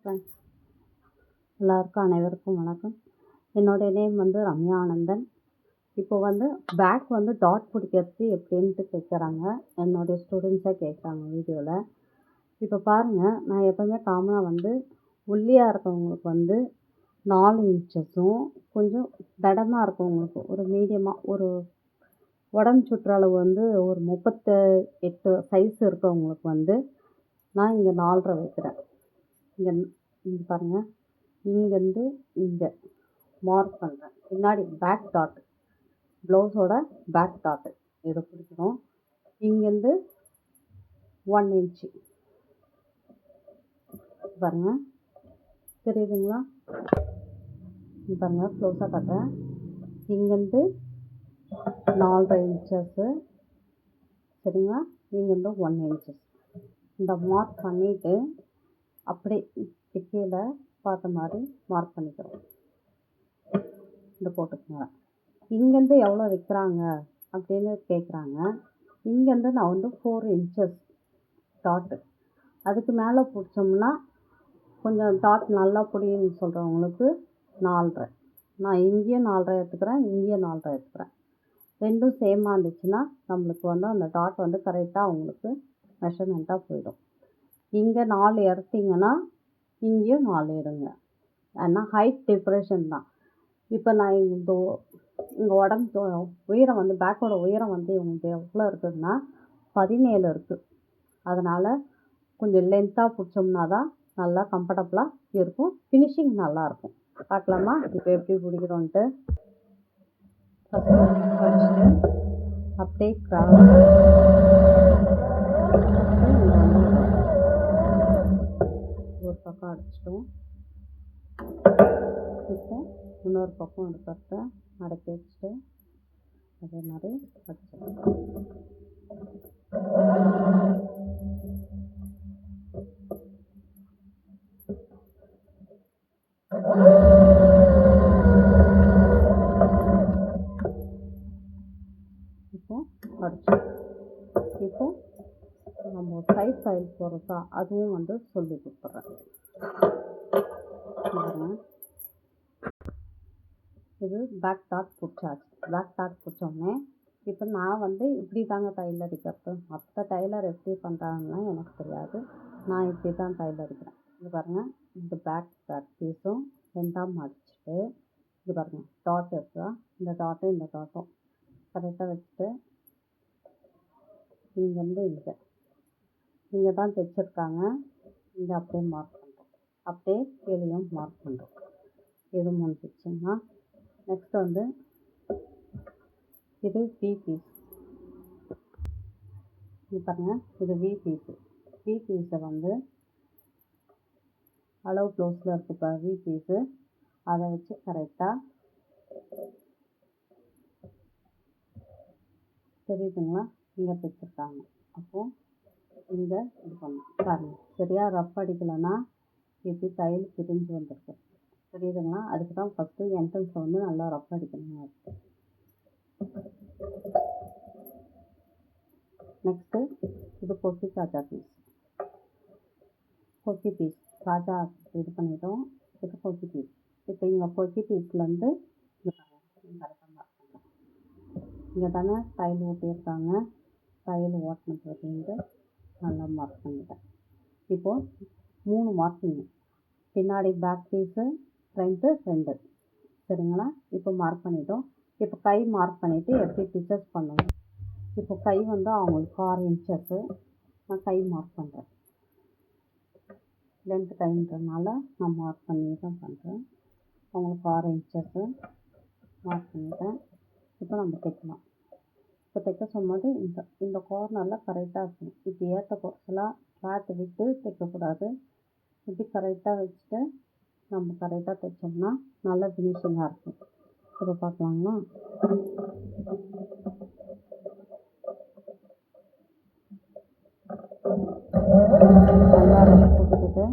Friends எல்லாருக்கும் அனைவருக்கும் வணக்கம். என்னோட நேம் வந்து ரம்யா ஆனந்தன். இப்போ வந்து பேக் வந்து டாட் பிடிக்கிறது எப்படின்ட்டு கேட்குறாங்க, என்னுடைய ஸ்டூடெண்ட்ஸாக கேட்குறாங்க வீடியோவில். இப்போ பாருங்கள், நான் எப்போவுமே காமனாக வந்து ஒல்லியாக இருக்கவங்களுக்கு வந்து 4 இன்ச்சஸும், கொஞ்சம் தடமாக இருக்கவங்களுக்கு ஒரு மீடியமாக ஒரு உடம்பு சுற்றளவு வந்து ஒரு 38 சைஸ் இருக்கவங்களுக்கு வந்து நான் இங்கே 4.5 வைக்கிறேன். இங்கே பாருங்கள், இங்கேருந்து இங்கே மார்க் பண்ணுறேன். பின்னாடி பேக் டாட், ப்ளவுஸோட பேக் டாட்டு இதை பிடிக்கணும். இங்கேருந்து 1 இன்ச்சு பாருங்கள், தெரியுதுங்களா? இங்கே பாருங்கள், க்ளோஸாக காட்டுறேன். இங்கேருந்து 4.5 இன்ச்சஸ்ஸு, சரிங்களா? இங்கேருந்து 1 இன்ச்சஸ் இந்த மார்க் பண்ணிவிட்டு அப்படியே கீழே பார்த்த மாதிரி மார்க் பண்ணிக்கிறோம். இந்த போட்டுக்கோங்க. இங்கேருந்து எவ்வளோ வைக்கிறாங்க அப்படின்னு கேட்குறாங்க. இங்கேருந்து நான் வந்து 4 இன்ச்சஸ் டாட்டு, அதுக்கு மேலே பிடிச்சோம்னா கொஞ்சம் டாட் நல்லா பிடின்னு சொல்கிறவங்களுக்கு 4.5. நான் இங்கேயும் 4.5 எடுத்துக்கிறேன், இங்கேயும் 4.5 எடுத்துக்கிறேன். ரெண்டும் சேமாக இருந்துச்சுன்னா நம்மளுக்கு வந்து அந்த டாட் வந்து கரெக்டாக அவங்களுக்கு மெஷர்மெண்ட்டாக போயிடும். இங்கே 4 எடுத்திங்கன்னா இங்கேயும் 4 எடுங்க. ஏன்னா ஹைட் டிஃப்ரெஷன் தான். இப்போ நான் இங்கே உடம்பு உயரம் வந்து பேக்கோட உயரம் வந்து இவங்களுக்கு எவ்வளோ இருக்குதுன்னா 17 இருக்குது. அதனால் கொஞ்சம் லென்த்தாக பிடிச்சோம்னா தான் நல்லா கம்ஃபர்டபுளாக இருக்கும், ஃபினிஷிங் நல்லாயிருக்கும். பார்க்கலாமா இப்போ எப்படி பிடிக்கிறோன்ட்டு? ஃபஸ்ட்டு அப்படியே ஒரு பக்கம் அடிச்சிட்டோம். இப்போ இன்னொரு பக்கம் எடுக்கிறத அடக்கி வச்சுட்டு அதே மாதிரி அடிச்சிடலாம். இப்போ அடிச்சோம். இப்போ நம்ம சைட் ஸ்டைல் போடுறதா அதுவும் வந்து சொல்லி கொடுத்துட்றேன். இது பேக் டாட் பிடிச்சாச்சு. பேக் டாட் பிடிச்சோடனே இப்போ நான் வந்து இப்படி தாங்க தையல் அடிக்கிறது. மற்ற டைலர் எப்படி பண்ணுறாங்கன்னா எனக்கு தெரியாது, நான் இப்படி தான் தையல் அடிக்கிறேன். இது பாருங்கள், இந்த பேக் பீஸும் 2ஆக மடிச்சுட்டு இது பாருங்கள் டாட் இருக்கா, இந்த டாட்டும் இந்த டாட்டும் கரெக்டாக வச்சுட்டு இங்கேருந்து இங்கே தான் தைச்சிருக்காங்க, இங்கே அப்படியே மார்க் பண்ணுறோம். அப்படியே கீழேயும் மார்க் பண்ணுறோம். இது முடிஞ்சிச்சுன்னா நெக்ஸ்ட் வந்து இது வி பீஸ். இது பாருங்கள், இது வி பீஸு. வி பீஸை வந்து அளவு க்ளோஸில் இருக்குப்பா வி பீஸு, அதை வச்சு கரெக்டாக தெரியுதுங்களா? இங்கே தைச்சிருக்காங்க. அப்போது இங்கே இது பண்ணணும் பாருங்கள். சரியாக ரஃப் அடிக்கலைன்னா இப்படி தையல் பிரிஞ்சு வந்துருக்கு, தெரியுதுங்களா? அதுக்கு தான் ஃபஸ்ட்டு என்ட்ரன்ஸில் வந்து நல்லா ரஃப் அடிக்கணும். நெக்ஸ்ட்டு இது கொக்கி காஜா பீஸ். கொக்கி பீஸ் காஜா இது பண்ணிட்டோம். இது கொக்கி பீஸ். இப்போ இங்கே கொக்கி பீஸ்லேருந்து கரெக்டாக மார்க் பண்ணுறேன். இங்கே தானே தையல் ஓட்டியிருக்காங்க, தையல் ஓட்டினதுலேருந்து நல்லா மார்க் பண்ணிட்டேன். இப்போது 3 மார்க்கிங்க, பின்னாடி பேக் பீஸு, ஃப்ரண்ட்டு, சரிங்களா? இப்போ மார்க் பண்ணிட்டோம். இப்போ கை மார்க் பண்ணிவிட்டு எப்படி டிச்சஸ் பண்ணணும். இப்போ கை வந்து அவங்களுக்கு 6 இன்ச்சஸ்ஸு, நான் கை மார்க் பண்ணுறேன். லென்த்து கைன்றதுனால நான் மார்க் பண்ணி தான் பண்ணுறேன். அவங்களுக்கு 6 இன்ச்சஸ்ஸு மார்க் பண்ணிட்டேன். இப்போ நம்ம தைக்கலாம். இப்போ தைக்க சொல்லும்போது இந்த கார்னரில் கரெக்டாக இருக்கணும். இப்போ ஏற்ற குறைச்சலாக கிளாத்தை விட்டு தைக்கக்கூடாது. இப்படி கரெக்டாக வச்சுட்டு நம்ம கரெக்டாக தைச்சோம்னா நல்லா ஃபினிஷிங்காக இருக்கும். இப்போ பார்க்கலாங்களா? நல்லா போட்டுக்கிட்டு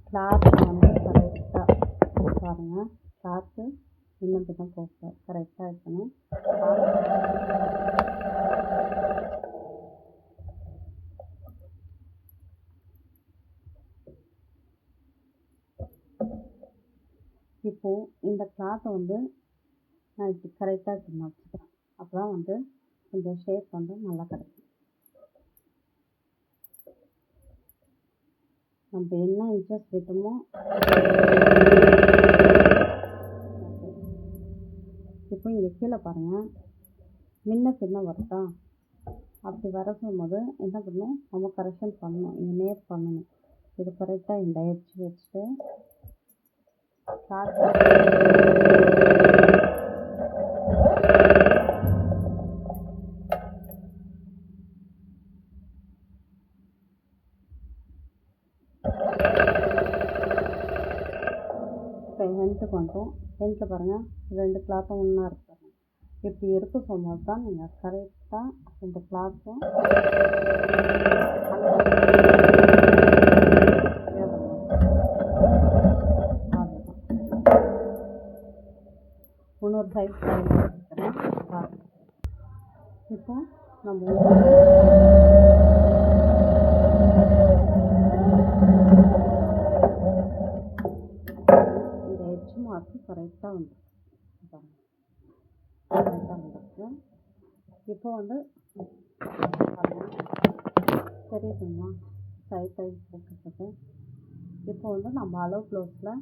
கிளாத்து வந்து கரெக்டாக பாருங்கள், கிளாத்து இன்னும் தான் போக கரெக்டாக இருக்கணும். இப்போது இந்த கிளாத்தை வந்து நான் இப்படி கரெக்டாக இப்படி மடிச்சுக்கிறேன். அப்போ தான் வந்து கொஞ்சம் ஷேப் வந்து நல்லா கிடைக்கும். நம்ம என்ன இன்ட்ரெஸ்ட் விட்டோமோ இப்போ இங்கே கீழே பாருங்கள், முன்ன பின்ன வருதா? அப்படி வர சொல்லும்போது என்ன பண்ணணும், நம்ம கரெக்ஷன் பண்ணணும், இங்கே நேர் பண்ணணும். இது கரெக்டாக இந்த எட்ஜ் வச்சுட்டு இப்போ ஹென்ட்டுக்கு வந்துட்டோம். ஹென்ட்டில் பாருங்கள், 2 கிளாத்தும் ஒன்றா இருக்கு. இப்படி இருக்க சொல்லும்போது தான் நீங்கள் கரெக்டாக இந்த கிளாத்தும் இன்னொரு சைட் இருக்கிறேன். இப்போ நம்ம இந்த எட்ஜ் மார்க்கு கரெக்டாக வந்துருக்கு. கரெக்டாக வந்துருக்கு. இப்போ வந்து தெரியுதுங்களா சைட் போட்டுருக்கு. இப்போ வந்து நம்ம அளவு ப்ளவுஸில்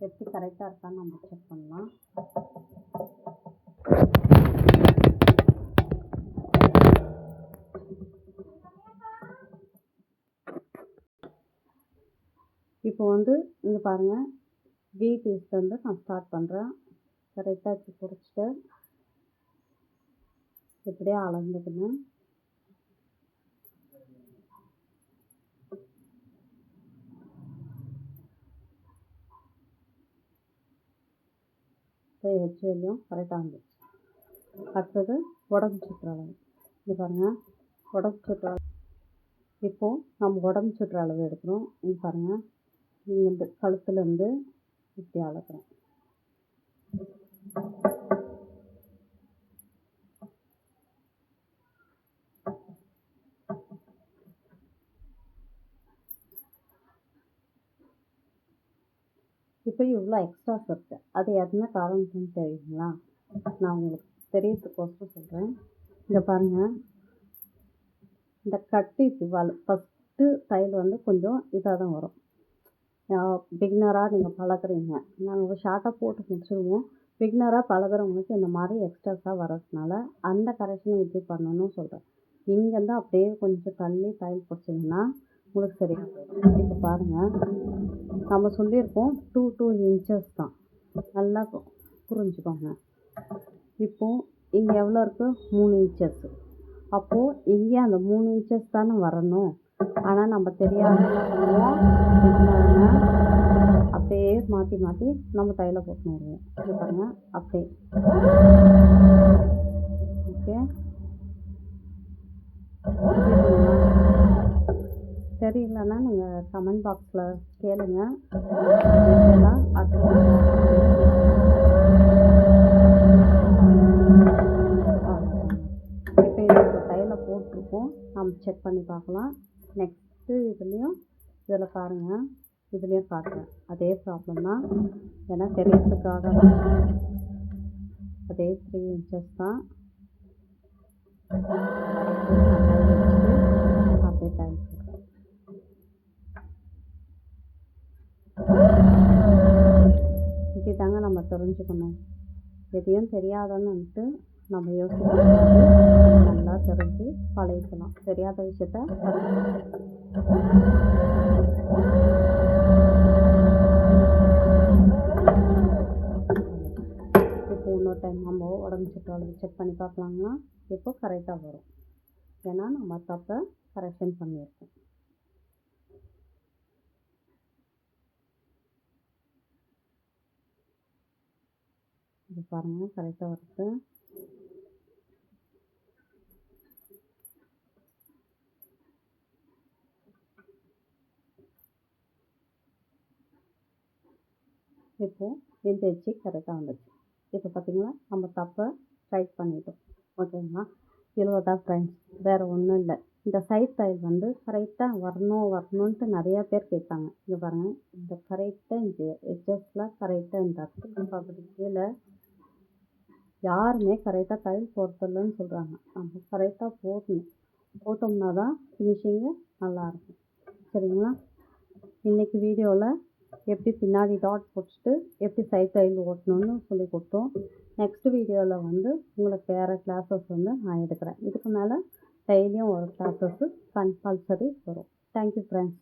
எப்படி கரெக்டாக இருக்கான்னு நம்ம செக் பண்ணலாம். இப்போ வந்து இங்கே பாருங்கள், வி பீஸ்லேருந்து நான் ஸ்டார்ட் பண்ணுறேன். கரெக்டாக இப்படி குறிச்சிட்டு இப்படியே அளந்துக்கணும். இப்போ ஹெச் வேலையும் கரெக்டாக வந்துச்சு. அடுத்தது உடம்பு சுற்றுற அளவு. இது பாருங்கள், உடம்பு சுற்றுற அளவு. இப்போது நம்ம உடம்பு சுற்றுற அளவு எடுக்கிறோம். இது பாருங்கள், இங்கேருந்து கழுத்துலேருந்து இப்படி அளக்குறோம். இப்போ இவ்வளோ எக்ஸ்ட்ராஸ் இருக்குது. அது என்ன காரணம்னு தெரியுங்களா? நான் உங்களுக்கு தெரியறதுக்கோசரம் சொல்கிறேன். இங்கே பாருங்கள், இந்த கட்டு இப்படி ஃபஸ்ட்டு தையல் வந்து கொஞ்சம் இதாக தான் வரும். பிகினராக நீங்கள் பழகுறீங்க, நாங்கள் ஷார்ட்டாக போட்டு முடிச்சுடுவோம். பிகினராக பழகுறவங்களுக்கு இந்த மாதிரி எக்ஸ்ட்ராஸாக வர்றதுனால அந்த கரெக்ஷனை எப்படி பண்ணணும்னு சொல்கிறேன். இங்கேருந்து அப்படியே கொஞ்சம் தள்ளி தையல் பிடிச்சிங்கன்னா உங்களுக்கு சரியாக போயிடும். இப்போ பாருங்கள், நம்ம சொல்லியிருக்கோம் 2 இன்ச்சஸ் தான். நல்லா புரிஞ்சுக்கோங்க. இப்போது இங்கே எவ்வளோ இருக்குது? 3 இன்ச்சஸ். அப்போது இங்கே அந்த 3 இன்ச்சஸ் தானே வரணும். ஆனால் நம்ம தெரியாத என்ன பண்ணுவோம், அப்படியே மாற்றி மாற்றி நம்ம தையலை போட்டுன்னு வருவோம். இது பாருங்கள், அப்படியே ஓகே. தெரியலன்னா நீங்கள் கமெண்ட் பாக்ஸில் கேளுங்க. இப்போ இதுக்கு தையலை போட்டிருக்கோம், நம்ம செக் பண்ணி பார்க்கலாம். நெக்ஸ்ட்டு இதில் பாருங்கள், இதுலேயும் காட்டுறேன். அதே ப்ராப்ளம் தான், ஏன்னா தெரியறதுக்காக தான். அதே 3 இன்ச்சஸ் தான். அப்படியே தையல் போடுறேன். இப்படி தாங்க நம்ம தெரிஞ்சுக்கணும். எதையும் தெரியாதன்னுட்டு நம்ம யோசிக்கணும். நல்லா தெரிஞ்சு பழகிக்கலாம். தெரியாத விஷயத்த இப்போ இன்னொரு டைம் நம்ம உடம்பு சுற்றாலும் செக் பண்ணி பார்க்கலாங்களா? இப்போ கரெக்டாக வரும், ஏன்னா நம்ம தப்பை கரெக்ஷன் பண்ணியிருக்கோம். இது பாருங்கள், கரெக்டாக வருது. இப்போது இந்த எட்ஜு கரெக்டாக வந்துச்சு. இப்போ பார்த்தீங்களா, நம்ம தப்பை ரைட் பண்ணிட்டோம். ஓகேங்களா? இவ்வளோ தான் ஃப்ரெண்ட்ஸ், வேறு ஒன்றும் இல்லை. இந்த சைட் தையல் வந்து கரெக்டாக வரணுன்ட்டு நிறையா பேர் கேட்பாங்க. இங்கே பாருங்கள், இந்த கரெக்டாக இந்த எட்ஜஸ்லாம் கரெக்டாக இந்த இடத்துல பகுதி கீழே யாருமே கரெக்டாக தையல் போடுறதில்லன்னு சொல்கிறாங்க. நம்ம கரெக்டாக போட்டோம்னா தான் ஃபினிஷிங்கு நல்லாயிருக்கும். சரிங்களா? இன்றைக்கி வீடியோவில் எப்படி பின்னாடி டாட் போட்டுட்டு எப்படி சைட் தையல் ஓட்டணும்னு சொல்லி கொடுத்தோம். நெக்ஸ்ட் வீடியோவில் வந்து உங்களுக்கு வேறு கிளாஸஸ் வந்து நான் எடுக்கிறேன். இதுக்கு மேலே டெய்லியும் ஒரு கிளாஸஸ்ஸு கம்பல்சரி வரும். Thank you friends.